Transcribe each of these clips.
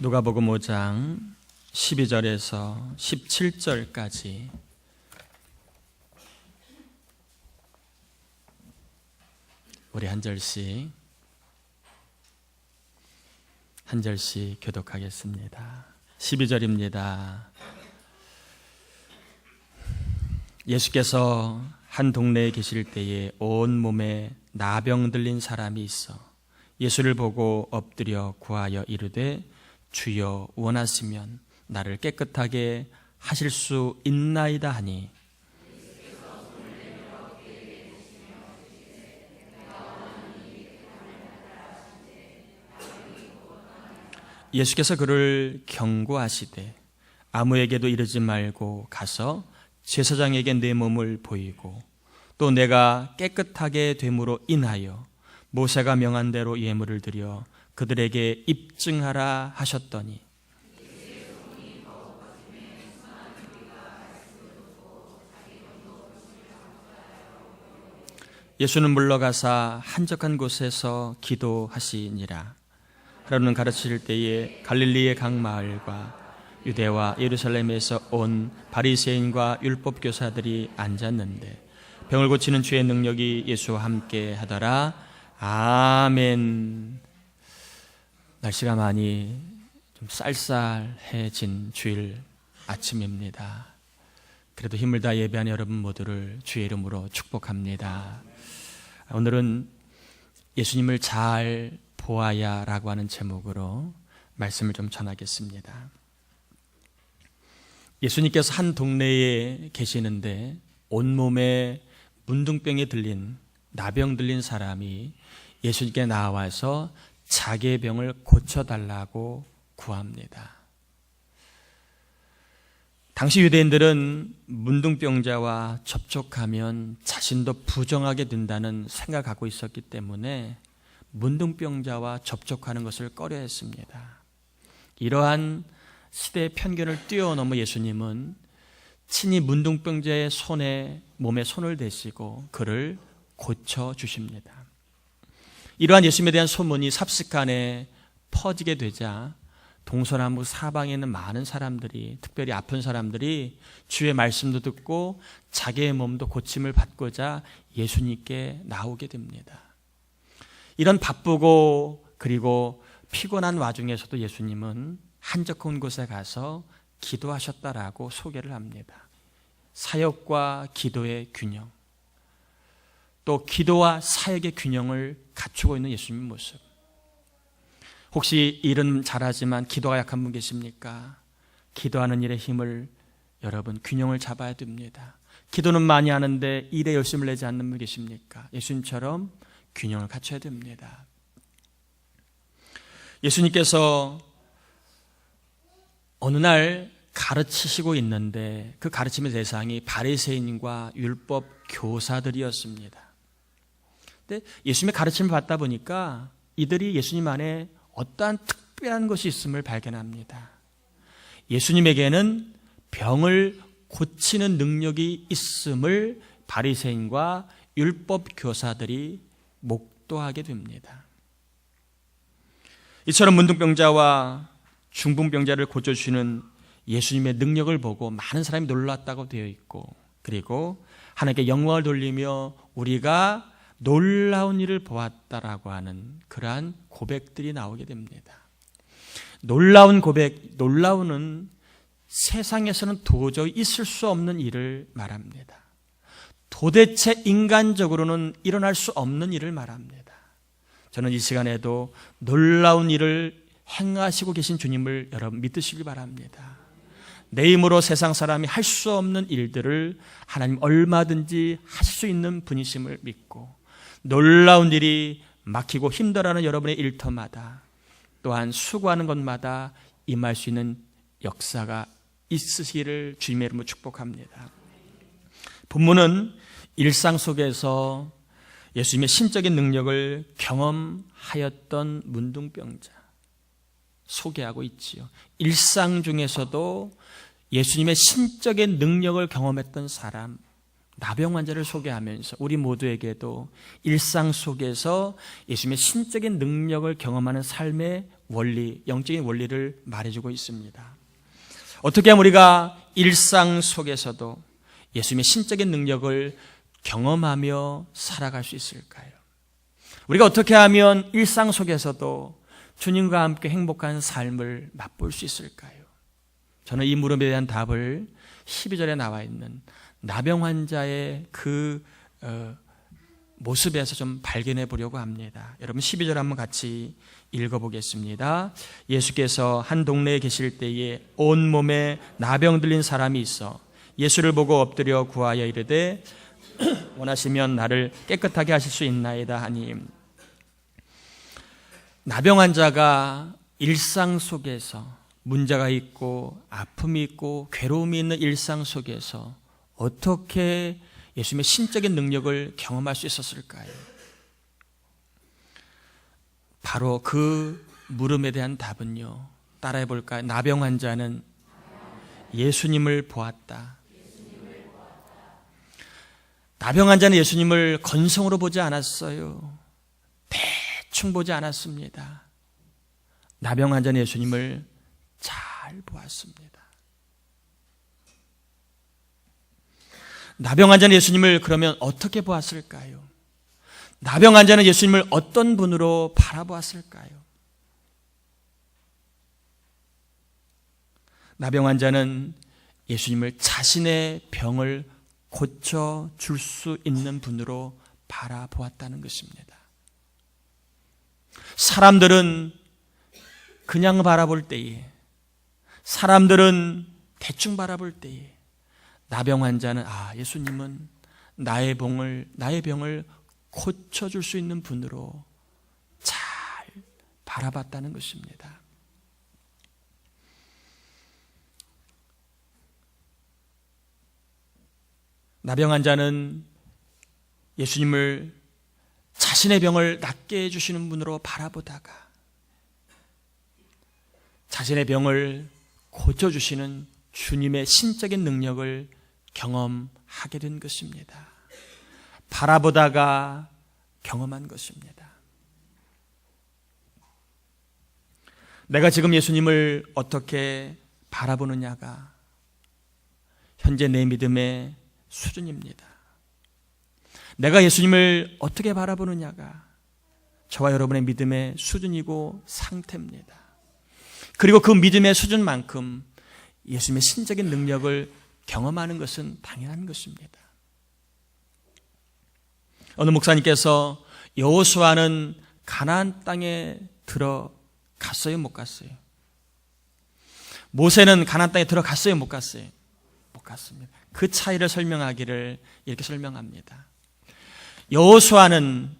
누가복음 5장 12절에서 17절까지 우리 한 절씩 교독하겠습니다. 12절입니다. 예수께서 한 동네에 계실 때에 온 몸에 나병 들린 사람이 있어 예수를 보고 엎드려 구하여 이르되 주여 원하시면 나를 깨끗하게 하실 수 있나이다 하니 예수께서 그를 경고하시되 아무에게도 이르지 말고 가서 제사장에게 내 몸을 보이고 또 내가 깨끗하게 됨으로 인하여 모세가 명한 대로 예물을 드려 그들에게 입증하라 하셨더니 예수는 물러가사 한적한 곳에서 기도하시니라. 하루는 가르치실 때에 갈릴리의 각 마을과 유대와 예루살렘에서 온 바리새인과 율법 교사들이 앉았는데 병을 고치는 주의 능력이 예수와 함께 하더라. 아멘. 날씨가 많이 좀 쌀쌀해진 주일 아침입니다. 그래도 힘을 다 예배한 여러분 모두를 주의 이름으로 축복합니다. 오늘은 예수님을 잘 보아야 라고 하는 제목으로 말씀을 좀 전하겠습니다. 예수님께서 한 동네에 계시는데 온몸에 문둥병에 들린 나병 들린 사람이 예수님께 나와서 자기의 병을 고쳐달라고 구합니다. 당시 유대인들은 문둥병자와 접촉하면 자신도 부정하게 된다는 생각을 갖고 있었기 때문에 문둥병자와 접촉하는 것을 꺼려했습니다. 이러한 시대의 편견을 뛰어넘어 예수님은 친히 문둥병자의 몸에 손을 대시고 그를 고쳐주십니다. 이러한 예수님에 대한 소문이 삽시간에 퍼지게 되자 동서남북 사방에 있는 많은 사람들이, 특별히 아픈 사람들이 주의 말씀도 듣고 자기의 몸도 고침을 받고자 예수님께 나오게 됩니다. 이런 바쁘고 그리고 피곤한 와중에서도 예수님은 한적한 곳에 가서 기도하셨다라고 소개를 합니다. 사역과 기도의 균형, 또 기도와 사역의 균형을 갖추고 있는 예수님의 모습. 혹시 일은 잘하지만 기도가 약한 분 계십니까? 기도하는 일의 힘을 여러분 균형을 잡아야 됩니다. 기도는 많이 하는데 일에 열심을 내지 않는 분 계십니까? 예수님처럼 균형을 갖춰야 됩니다. 예수님께서 어느 날 가르치시고 있는데 그 가르침의 대상이 바리새인과 율법 교사들이었습니다. 근데 예수님의 가르침을 받다 보니까 이들이 예수님 안에 어떠한 특별한 것이 있음을 발견합니다. 예수님에게는 병을 고치는 능력이 있음을 바리새인과 율법 교사들이 목도하게 됩니다. 이처럼 문둥병자와 중풍병자를 고쳐주시는 예수님의 능력을 보고 많은 사람이 놀랐다고 되어 있고, 그리고 하나님께 영광을 돌리며 우리가 놀라운 일을 보았다라고 하는 그러한 고백들이 나오게 됩니다. 놀라운 고백, 놀라운은 세상에서는 도저히 있을 수 없는 일을 말합니다. 도대체 인간적으로는 일어날 수 없는 일을 말합니다. 저는 이 시간에도 놀라운 일을 행하시고 계신 주님을 여러분 믿으시기 바랍니다. 내 힘으로 세상 사람이 할 수 없는 일들을 하나님 얼마든지 하실 수 있는 분이심을 믿고 놀라운 일이 막히고 힘들어하는 여러분의 일터마다 또한 수고하는 것마다 임할 수 있는 역사가 있으시기를 주님의 이름으로 축복합니다. 본문은 일상 속에서 예수님의 신적인 능력을 경험하였던 문둥병자 소개하고 있지요. 일상 중에서도 예수님의 신적인 능력을 경험했던 사람, 나병 환자를 소개하면서 우리 모두에게도 일상 속에서 예수님의 신적인 능력을 경험하는 삶의 원리, 영적인 원리를 말해주고 있습니다. 어떻게 하면 우리가 일상 속에서도 예수님의 신적인 능력을 경험하며 살아갈 수 있을까요? 우리가 어떻게 하면 일상 속에서도 주님과 함께 행복한 삶을 맛볼 수 있을까요? 저는 이 물음에 대한 답을 12절에 나와 있는 나병 환자의 그 모습에서 좀 발견해 보려고 합니다. 여러분 12절 한번 같이 읽어보겠습니다. 예수께서 한 동네에 계실 때에 온몸에 나병 들린 사람이 있어 예수를 보고 엎드려 구하여 이르되 원하시면 나를 깨끗하게 하실 수 있나이다 하니, 나병 환자가 일상 속에서 문제가 있고 아픔이 있고 괴로움이 있는 일상 속에서 어떻게 예수님의 신적인 능력을 경험할 수 있었을까요? 바로 그 물음에 대한 답은요, 따라해 볼까요? 나병 환자는 예수님을 보았다. 나병 환자는 예수님을 건성으로 보지 않았어요. 대충 보지 않았습니다. 나병 환자는 예수님을 잘 보았습니다. 나병 환자는 예수님을 그러면 어떻게 보았을까요? 나병 환자는 예수님을 어떤 분으로 바라보았을까요? 나병 환자는 예수님을 자신의 병을 고쳐줄 수 있는 분으로 바라보았다는 것입니다. 사람들은 그냥 바라볼 때에, 사람들은 대충 바라볼 때에, 나병 환자는 예수님은 나의 병을 고쳐줄 수 있는 분으로 잘 바라봤다는 것입니다. 나병 환자는 예수님을 자신의 병을 낫게 해주시는 분으로 바라보다가 자신의 병을 고쳐주시는 주님의 신적인 능력을 경험하게 된 것입니다. 바라보다가 경험한 것입니다. 내가 지금 예수님을 어떻게 바라보느냐가 현재 내 믿음의 수준입니다. 내가 예수님을 어떻게 바라보느냐가 저와 여러분의 믿음의 수준이고 상태입니다. 그리고 그 믿음의 수준만큼 예수님의 신적인 능력을 경험하는 것은 당연한 것입니다. 어느 목사님께서 여호수아는 가나안 땅에 들어갔어요, 못 갔어요? 모세는 가나안 땅에 들어갔어요, 못 갔어요? 못 갔습니다. 그 차이를 설명하기를 이렇게 설명합니다. 여호수아는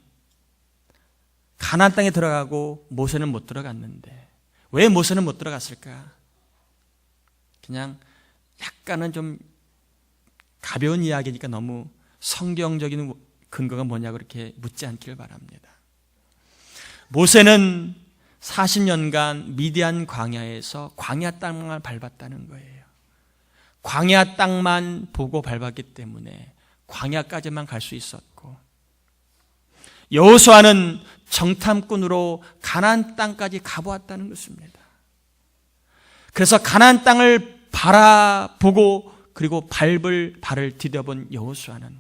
가나안 땅에 들어가고 모세는 못 들어갔는데, 왜 모세는 못 들어갔을까? 그냥 약간은 좀 가벼운 이야기니까 너무 성경적인 근거가 뭐냐고 그렇게 묻지 않기를 바랍니다. 모세는 40년간 미디안 광야에서 광야 땅만 밟았다는 거예요. 광야 땅만 보고 밟았기 때문에 광야까지만 갈 수 있었고, 여호수아는 정탐꾼으로 가나안 땅까지 가보았다는 것입니다. 그래서 가나안 땅을 바라보고 그리고 밟을 발을 디뎌본 여호수아는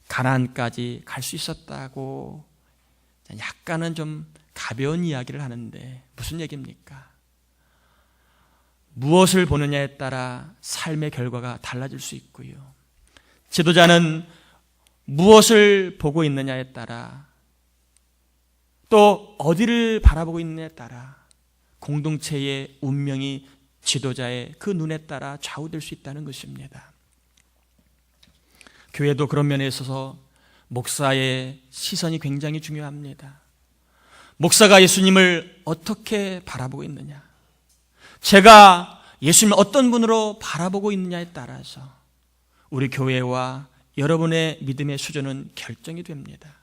가나안까지 갈 수 있었다고 약간은 좀 가벼운 이야기를 하는데, 무슨 얘기입니까? 무엇을 보느냐에 따라 삶의 결과가 달라질 수 있고요, 지도자는 무엇을 보고 있느냐에 따라, 또 어디를 바라보고 있느냐에 따라 공동체의 운명이 지도자의 그 눈에 따라 좌우될 수 있다는 것입니다. 교회도 그런 면에 있어서 목사의 시선이 굉장히 중요합니다. 목사가 예수님을 어떻게 바라보고 있느냐, 제가 예수님을 어떤 분으로 바라보고 있느냐에 따라서 우리 교회와 여러분의 믿음의 수준은 결정이 됩니다.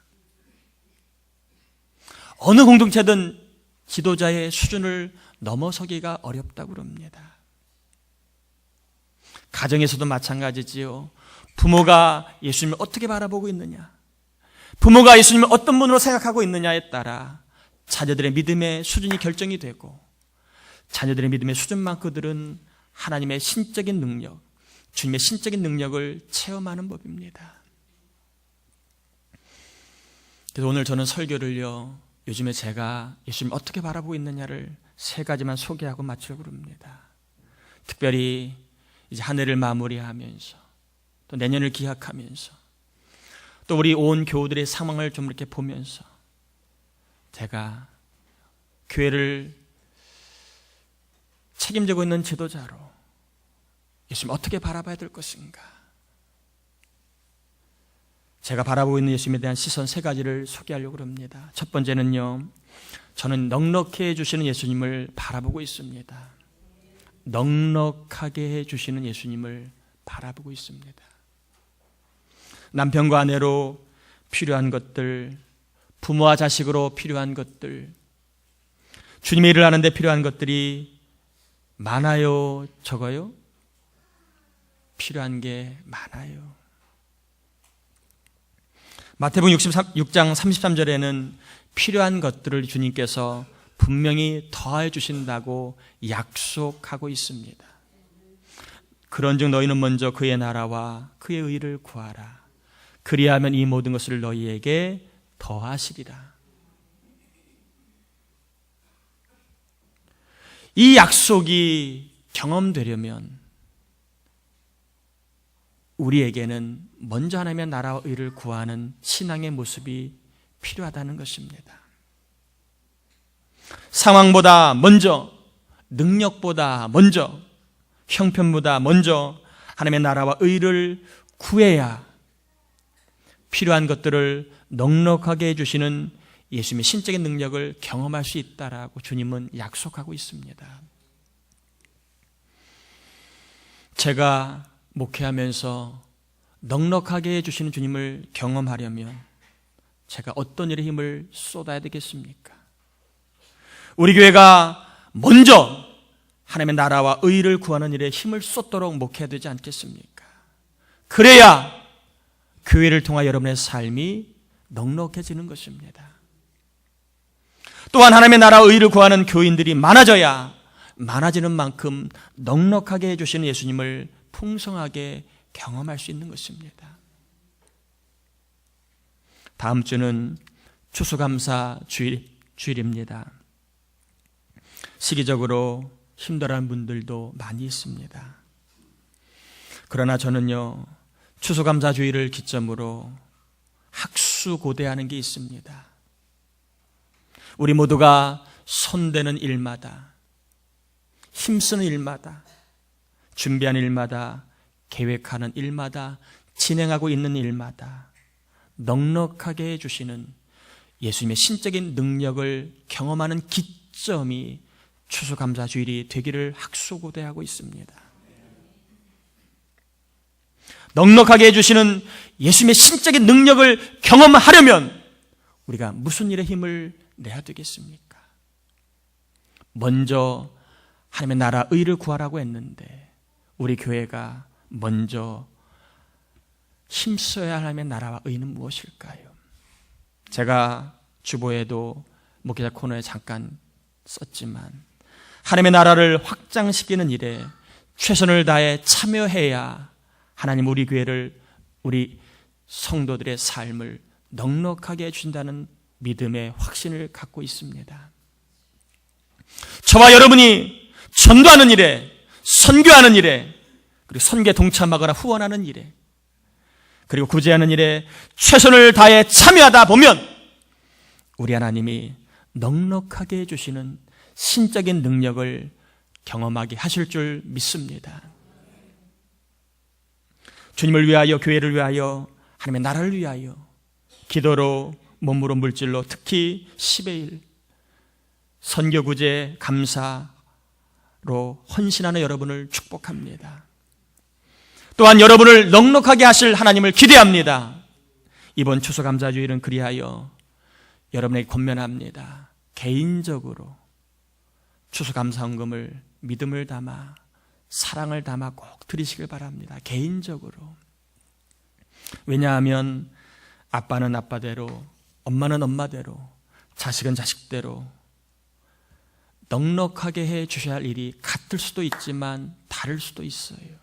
어느 공동체든 지도자의 수준을 넘어서기가 어렵다고 그럽니다. 가정에서도 마찬가지지요. 부모가 예수님을 어떻게 바라보고 있느냐, 부모가 예수님을 어떤 분으로 생각하고 있느냐에 따라 자녀들의 믿음의 수준이 결정이 되고, 자녀들의 믿음의 수준만 그들은 하나님의 신적인 능력, 주님의 신적인 능력을 체험하는 법입니다. 그래서 오늘 저는 설교를요, 요즘에 제가 예수님을 어떻게 바라보고 있느냐를 3가지만 소개하고 마치려고 합니다. 특별히 이제 한 해를 마무리하면서 또 내년을 기약하면서 또 우리 온 교우들의 상황을 좀 이렇게 보면서 제가 교회를 책임지고 있는 지도자로 예수님 어떻게 바라봐야 될 것인가, 제가 바라보고 있는 예수님에 대한 시선 3가지를 소개하려고 합니다. 첫 번째는요, 저는 넉넉해 해주시는 예수님을 바라보고 있습니다. 넉넉하게 해주시는 예수님을 바라보고 있습니다. 남편과 아내로 필요한 것들, 부모와 자식으로 필요한 것들, 주님의 일을 하는데 필요한 것들이 많아요, 적어요? 필요한 게 많아요. 마태복음 6장 33절에는 필요한 것들을 주님께서 분명히 더해 주신다고 약속하고 있습니다. 그런즉 너희는 먼저 그의 나라와 그의 의를 구하라. 그리하면 이 모든 것을 너희에게 더하시리라. 이 약속이 경험되려면 우리에게는 먼저 하나님의 나라와 의를 구하는 신앙의 모습이 필요하다는 것입니다. 상황보다 먼저, 능력보다 먼저, 형편보다 먼저 하나님의 나라와 의를 구해야 필요한 것들을 넉넉하게 해주시는 예수님의 신적인 능력을 경험할 수 있다라고 주님은 약속하고 있습니다. 제가 목회하면서 넉넉하게 해주시는 주님을 경험하려면 제가 어떤 일에 힘을 쏟아야 되겠습니까? 우리 교회가 먼저 하나님의 나라와 의를 구하는 일에 힘을 쏟도록 목회해야 되지 않겠습니까? 그래야 교회를 통하 여러분의 삶이 넉넉해지는 것입니다. 또한 하나님의 나라와 의를 구하는 교인들이 많아져야 많아지는 만큼 넉넉하게 해주시는 예수님을 풍성하게 경험할 수 있는 것입니다. 다음 주는 추수감사 주일입니다. 시기적으로 힘들어하는 분들도 많이 있습니다. 그러나 저는요, 추수감사 주일을 기점으로 학수고대하는 게 있습니다. 우리 모두가 손대는 일마다, 힘쓰는 일마다, 준비하는 일마다, 계획하는 일마다, 진행하고 있는 일마다 넉넉하게 해주시는 예수님의 신적인 능력을 경험하는 기점이 추수감사주일이 되기를 학수고대하고 있습니다. 넉넉하게 해주시는 예수님의 신적인 능력을 경험하려면 우리가 무슨 일에 힘을 내야 되겠습니까? 먼저 하나님의 나라 의를 구하라고 했는데 우리 교회가 먼저 힘써야 할 하나님의 나라와 의는 무엇일까요? 제가 주보에도 목회자 코너에 잠깐 썼지만 하나님의 나라를 확장시키는 일에 최선을 다해 참여해야 하나님 우리 교회를, 우리 성도들의 삶을 넉넉하게 해주신다는 믿음의 확신을 갖고 있습니다. 저와 여러분이 전도하는 일에, 선교하는 일에, 그리고 선교에 동참하거나 후원하는 일에, 그리고 구제하는 일에 최선을 다해 참여하다 보면 우리 하나님이 넉넉하게 해주시는 신적인 능력을 경험하게 하실 줄 믿습니다. 주님을 위하여, 교회를 위하여, 하나님의 나라를 위하여 기도로, 몸으로, 물질로, 특히 10의 1 선교, 구제, 감사로 헌신하는 여러분을 축복합니다. 또한 여러분을 넉넉하게 하실 하나님을 기대합니다. 이번 추수감사주일은 그리하여 여러분에게 권면합니다. 개인적으로 추수감사헌금을 믿음을 담아, 사랑을 담아 꼭 드리시길 바랍니다. 개인적으로. 왜냐하면 아빠는 아빠대로, 엄마는 엄마대로, 자식은 자식대로 넉넉하게 해 주셔야 할 일이 같을 수도 있지만 다를 수도 있어요.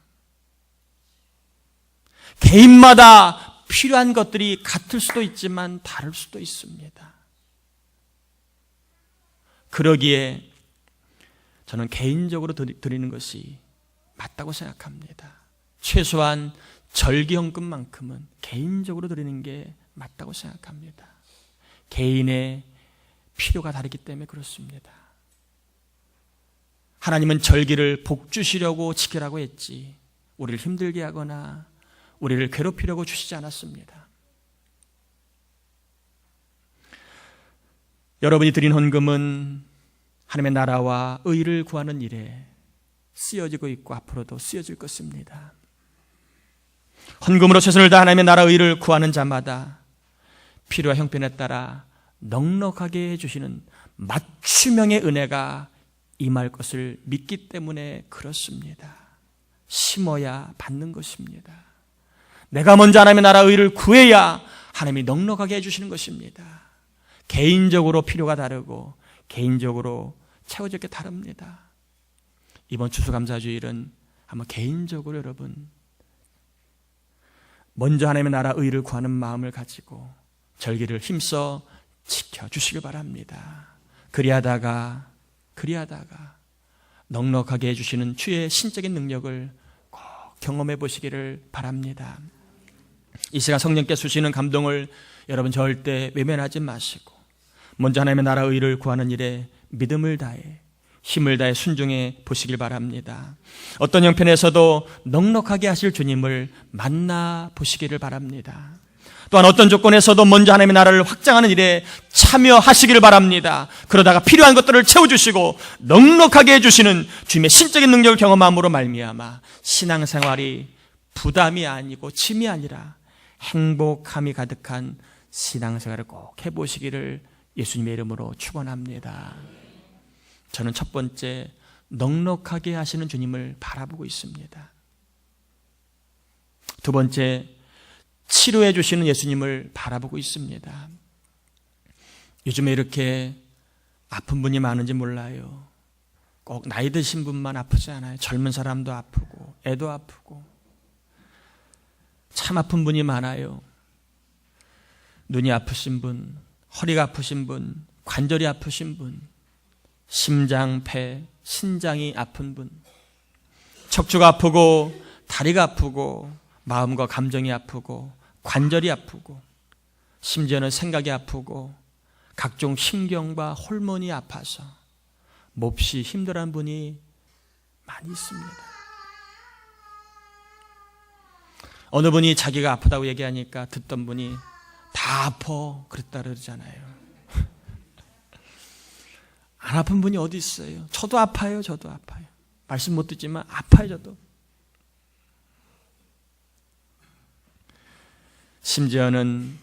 개인마다 필요한 것들이 같을 수도 있지만 다를 수도 있습니다. 그러기에 저는 개인적으로 드리는 것이 맞다고 생각합니다. 최소한 절기헌금만큼은 개인적으로 드리는 게 맞다고 생각합니다. 개인의 필요가 다르기 때문에 그렇습니다. 하나님은 절기를 복 주시려고 지키라고 했지 우리를 힘들게 하거나 우리를 괴롭히려고 주시지 않았습니다. 여러분이 드린 헌금은 하나님의 나라와 의를 구하는 일에 쓰여지고 있고 앞으로도 쓰여질 것입니다. 헌금으로 최선을 다해 하나님의 나라 의를 구하는 자마다 필요와 형편에 따라 넉넉하게 해주시는 맞춤형의 은혜가 임할 것을 믿기 때문에 그렇습니다. 심어야 받는 것입니다. 내가 먼저 하나님의 나라 의를 구해야 하나님이 넉넉하게 해주시는 것입니다. 개인적으로 필요가 다르고 개인적으로 채워질 게 다릅니다. 이번 추수감사주일은 한번 개인적으로 여러분 먼저 하나님의 나라 의를 구하는 마음을 가지고 절기를 힘써 지켜주시길 바랍니다. 그리하다가 넉넉하게 해주시는 주의 신적인 능력을 꼭 경험해 보시기를 바랍니다. 이 시간 성령께 주시는 감동을 여러분 절대 외면하지 마시고 먼저 하나님의 나라 의를 구하는 일에 믿음을 다해 힘을 다해 순종해 보시길 바랍니다. 어떤 형편에서도 넉넉하게 하실 주님을 만나 보시기를 바랍니다. 또한 어떤 조건에서도 먼저 하나님의 나라를 확장하는 일에 참여하시기를 바랍니다. 그러다가 필요한 것들을 채워주시고 넉넉하게 해주시는 주님의 신적인 능력을 경험함으로 말미암아 신앙생활이 부담이 아니고 짐이 아니라 행복함이 가득한 신앙생활을 꼭 해보시기를 예수님의 이름으로 축원합니다. 저는 첫 번째 넉넉하게 하시는 주님을 바라보고 있습니다. 두 번째 치료해 주시는 예수님을 바라보고 있습니다. 요즘에 이렇게 아픈 분이 많은지 몰라요. 꼭 나이 드신 분만 아프지 않아요. 젊은 사람도 아프고 애도 아프고 참 아픈 분이 많아요. 눈이 아프신 분, 허리가 아프신 분, 관절이 아프신 분, 심장, 폐, 신장이 아픈 분, 척추가 아프고 다리가 아프고 마음과 감정이 아프고 관절이 아프고 심지어는 생각이 아프고 각종 신경과 호르몬이 아파서 몹시 힘들어하는 분이 많이 있습니다. 어느 분이 자기가 아프다고 얘기하니까 듣던 분이 다 아파 그랬다 그러잖아요. 안 아픈 분이 어디 있어요? 저도 아파요. 말씀 못 듣지만 아파요. 저도. 심지어는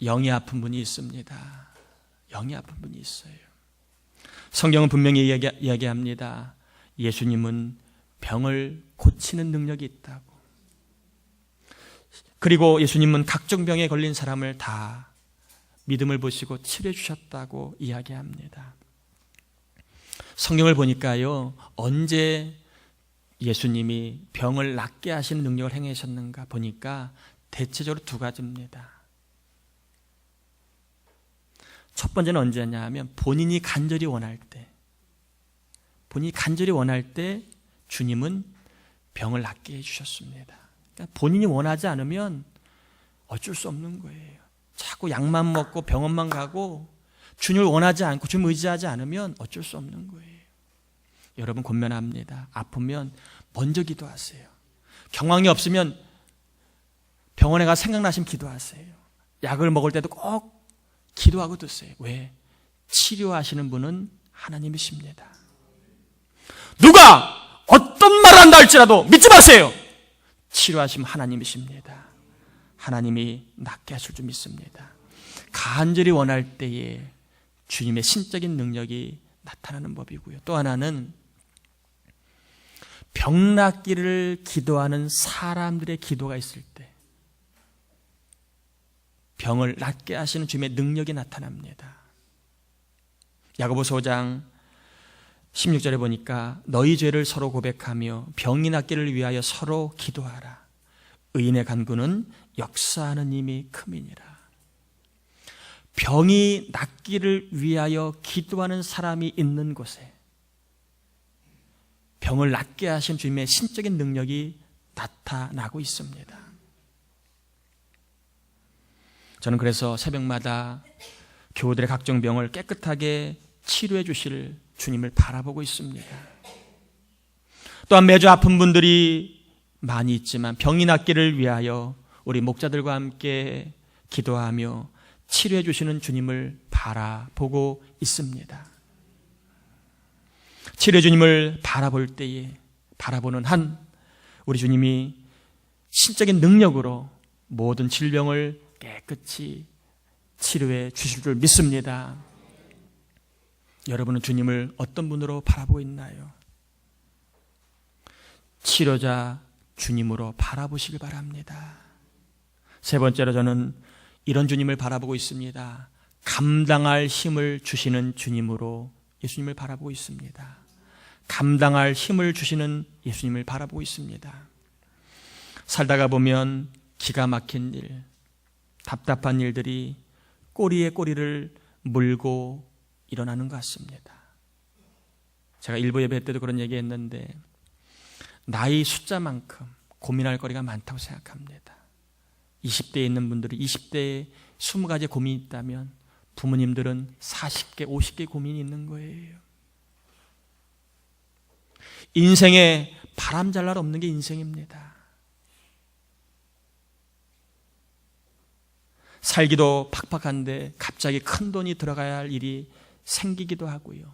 영이 아픈 분이 있습니다. 영이 아픈 분이 있어요. 성경은 분명히 이야기합니다. 예수님은 병을 고치는 능력이 있다고. 그리고 예수님은 각종 병에 걸린 사람을 다 믿음을 보시고 치료해 주셨다고 이야기합니다. 성경을 보니까요, 언제 예수님이 병을 낫게 하시는 능력을 행하셨는가 보니까 대체적으로 두 가지입니다. 첫 번째는 언제냐 하면 본인이 간절히 원할 때 주님은 병을 낫게 해주셨습니다. 그러니까 본인이 원하지 않으면 어쩔 수 없는 거예요. 자꾸 약만 먹고 병원만 가고 주님을 원하지 않고 주님 의지하지 않으면 어쩔 수 없는 거예요. 여러분 권면합니다. 아프면 먼저 기도하세요. 경황이 없으면 병원에 가 생각나시면 기도하세요. 약을 먹을 때도 꼭 기도하고 드세요. 왜? 치료하시는 분은 하나님이십니다. 누가 어떤 말을 한다 할지라도 믿지 마세요. 치료하시면 하나님이십니다. 하나님이 낫게 하실 줄 믿습니다. 간절히 원할 때에 주님의 신적인 능력이 나타나는 법이고요. 또 하나는 병 낫기를 기도하는 사람들의 기도가 있을 때 병을 낫게 하시는 주님의 능력이 나타납니다. 야고보서 5장 16절에 보니까 너희 죄를 서로 고백하며 병이 낫기를 위하여 서로 기도하라. 의인의 간구는 역사하는 힘이 큼이니라. 병이 낫기를 위하여 기도하는 사람이 있는 곳에 병을 낫게 하신 주님의 신적인 능력이 나타나고 있습니다. 저는 그래서 새벽마다 교우들의 각종 병을 깨끗하게 치료해 주실 주님을 바라보고 있습니다. 또한 매주 아픈 분들이 많이 있지만 병이 낫기를 위하여 우리 목자들과 함께 기도하며 치료해 주시는 주님을 바라보고 있습니다. 치료해 주님을 바라볼 때에 바라보는 한 우리 주님이 신적인 능력으로 모든 질병을 깨끗이 치료해 주실 줄 믿습니다. 여러분은 주님을 어떤 분으로 바라보고 있나요? 치료자 주님으로 바라보시길 바랍니다. 세 번째로 저는 이런 주님을 바라보고 있습니다. 감당할 힘을 주시는 주님으로 예수님을 바라보고 있습니다. 감당할 힘을 주시는 예수님을 바라보고 있습니다. 살다가 보면 기가 막힌 일, 답답한 일들이 꼬리에 꼬리를 물고 일어나는 것 같습니다. 제가 일부 예배 때도 그런 얘기했는데 나이 숫자만큼 고민할 거리가 많다고 생각합니다. 20대에 있는 분들이 20대에 20가지 고민이 있다면 부모님들은 40개, 50개 고민이 있는 거예요. 인생에 바람잘 날 없는 게 인생입니다. 살기도 팍팍한데 갑자기 큰 돈이 들어가야 할 일이 생기기도 하고요.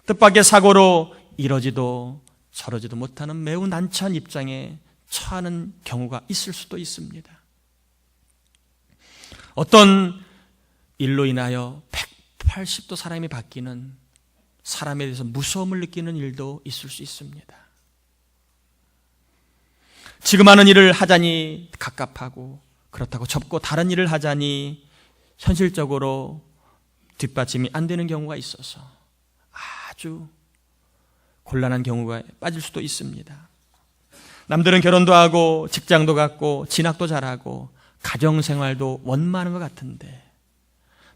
뜻밖의 사고로 이러지도 저러지도 못하는 매우 난처한 입장에 처하는 경우가 있을 수도 있습니다. 어떤 일로 인하여 180도 사람이 바뀌는, 사람에 대해서 무서움을 느끼는 일도 있을 수 있습니다. 지금 하는 일을 하자니 갑갑하고 그렇다고 접고 다른 일을 하자니 현실적으로 뒷받침이 안 되는 경우가 있어서 아주 곤란한 경우가 빠질 수도 있습니다. 남들은 결혼도 하고 직장도 갖고 진학도 잘하고 가정생활도 원만한 것 같은데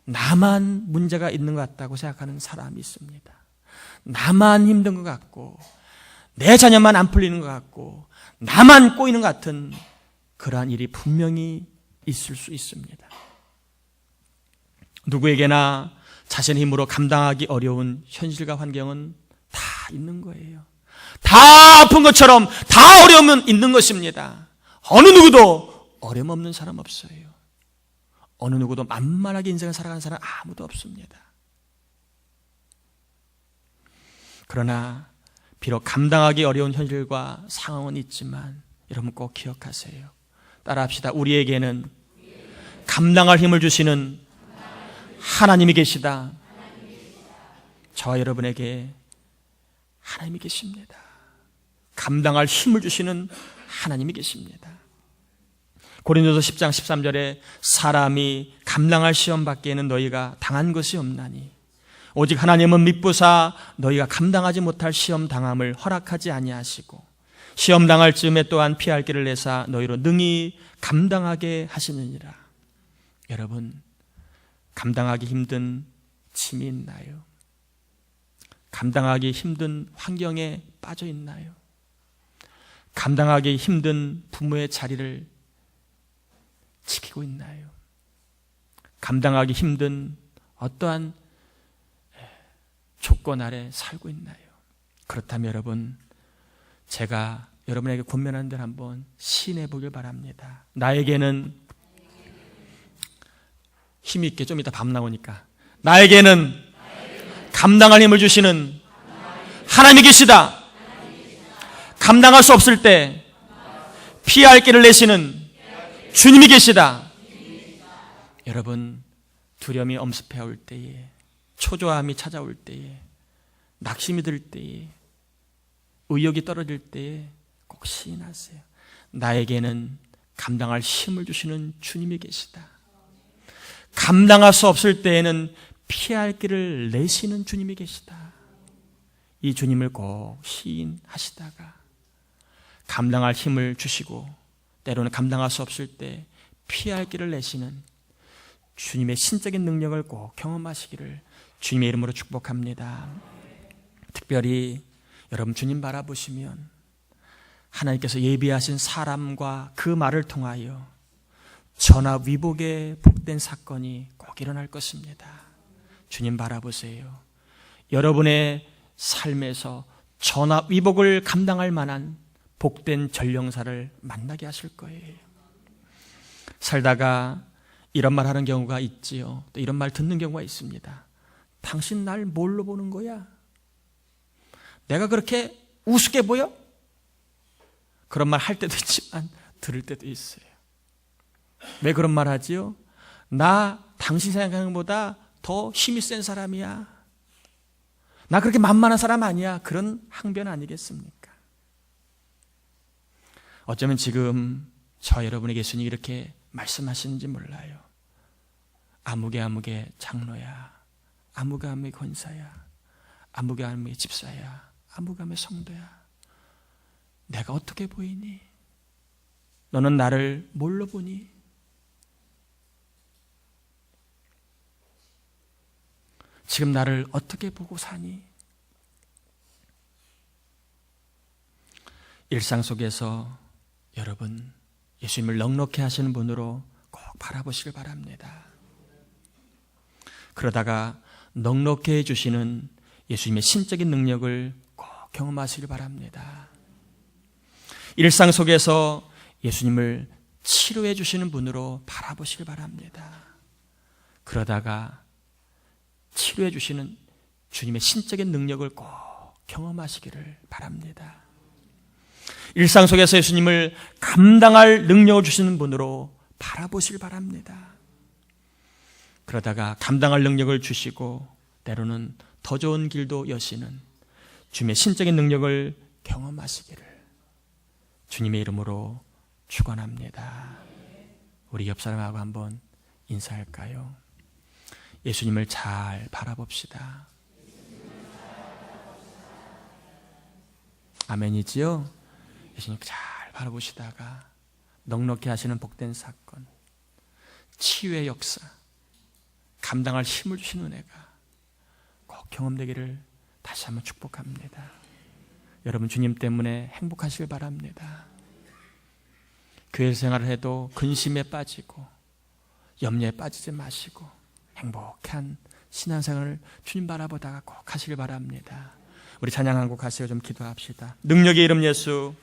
나만 문제가 있는 것 같다고 생각하는 사람이 있습니다. 나만 힘든 것 같고 내 자녀만 안 풀리는 것 같고 나만 꼬이는 것 같은 그러한 일이 분명히 있을 수 있습니다. 누구에게나 자신의 힘으로 감당하기 어려운 현실과 환경은 다 있는 거예요. 다 아픈 것처럼 다 어려움은 있는 것입니다. 어느 누구도 어려움 없는 사람 없어요. 어느 누구도 만만하게 인생을 살아가는 사람 아무도 없습니다. 그러나 비록 감당하기 어려운 현실과 상황은 있지만 여러분 꼭 기억하세요. 따라합시다. 우리에게는 감당할 힘을 주시는 하나님이 계시다. 저와 여러분에게 하나님이 계십니다. 감당할 힘을 주시는 하나님이 계십니다. 고린도서 10장 13절에 사람이 감당할 시험 받기에는 너희가 당한 것이 없나니 오직 하나님은 미쁘사 너희가 감당하지 못할 시험 당함을 허락하지 아니하시고 시험 당할 즈음에 또한 피할 길을 내사 너희로 능히 감당하게 하시느니라. 여러분, 감당하기 힘든 짐이 있나요? 감당하기 힘든 환경에 빠져 있나요? 감당하기 힘든 부모의 자리를 지키고 있나요? 감당하기 힘든 어떠한 조건 아래 살고 있나요? 그렇다면 여러분, 제가 여러분에게 권면하는 대로 한번 시인해 보길 바랍니다. 나에게는 힘이 있게 좀 이따 밤 나오니까 나에게는 감당할 힘을 주시는 하나님이 계시다. 감당할 수 없을 때 피할 길을 내시는 주님이 계시다. 여러분, 두려움이 엄습해 올 때에, 초조함이 찾아올 때에, 낙심이 들 때에, 의욕이 떨어질 때에 꼭 시인하세요. 나에게는 감당할 힘을 주시는 주님이 계시다. 감당할 수 없을 때에는 피할 길을 내시는 주님이 계시다. 이 주님을 꼭 시인하시다가 감당할 힘을 주시고 때로는 감당할 수 없을 때 피할 길을 내시는 주님의 신적인 능력을 꼭 경험하시기를 주님의 이름으로 축복합니다. 특별히 여러분 주님 바라보시면 하나님께서 예비하신 사람과 그 말을 통하여 전화위복의 복된 사건이 꼭 일어날 것입니다. 주님 바라보세요. 여러분의 삶에서 전화위복을 감당할 만한 복된 전령사를 만나게 하실 거예요. 살다가 이런 말 하는 경우가 있지요. 또 이런 말 듣는 경우가 있습니다. 당신 날 뭘로 보는 거야? 내가 그렇게 우습게 보여? 그런 말 할 때도 있지만 들을 때도 있어요. 왜 그런 말 하지요? 나 당신 생각하는 것보다 더 힘이 센 사람이야. 나 그렇게 만만한 사람 아니야. 그런 항변 아니겠습니까? 어쩌면 지금 저 여러분에게 예수님이 이렇게 말씀하시는지 몰라요. 아무개 장로야. 아무개 권사야. 아무개 집사야. 아무개 성도야. 내가 어떻게 보이니? 너는 나를 뭘로 보니? 지금 나를 어떻게 보고 사니? 일상 속에서 여러분 예수님을 넉넉히 하시는 분으로 꼭 바라보시길 바랍니다. 그러다가 넉넉히 해주시는 예수님의 신적인 능력을 꼭 경험하시길 바랍니다. 일상 속에서 예수님을 치료해 주시는 분으로 바라보시길 바랍니다. 그러다가 치료해 주시는 주님의 신적인 능력을 꼭 경험하시기를 바랍니다. 일상 속에서 예수님을 감당할 능력을 주시는 분으로 바라보시길 바랍니다. 그러다가 감당할 능력을 주시고 때로는 더 좋은 길도 여시는 주님의 신적인 능력을 경험하시기를 주님의 이름으로 축원합니다. 우리 옆 사람하고 한번 인사할까요? 예수님을 잘 바라봅시다. 아멘이지요? 예수님 잘 바라보시다가 넉넉히 하시는 복된 사건, 치유의 역사, 감당할 힘을 주시는 은혜가 꼭 경험되기를 다시 한번 축복합니다. 여러분 주님 때문에 행복하시길 바랍니다. 교회 생활을 해도 근심에 빠지고 염려에 빠지지 마시고 행복한 신앙생활을 주님 바라보다가 꼭 하시길 바랍니다. 우리 찬양 한 곡 하시고 좀 기도합시다. 능력의 이름 예수,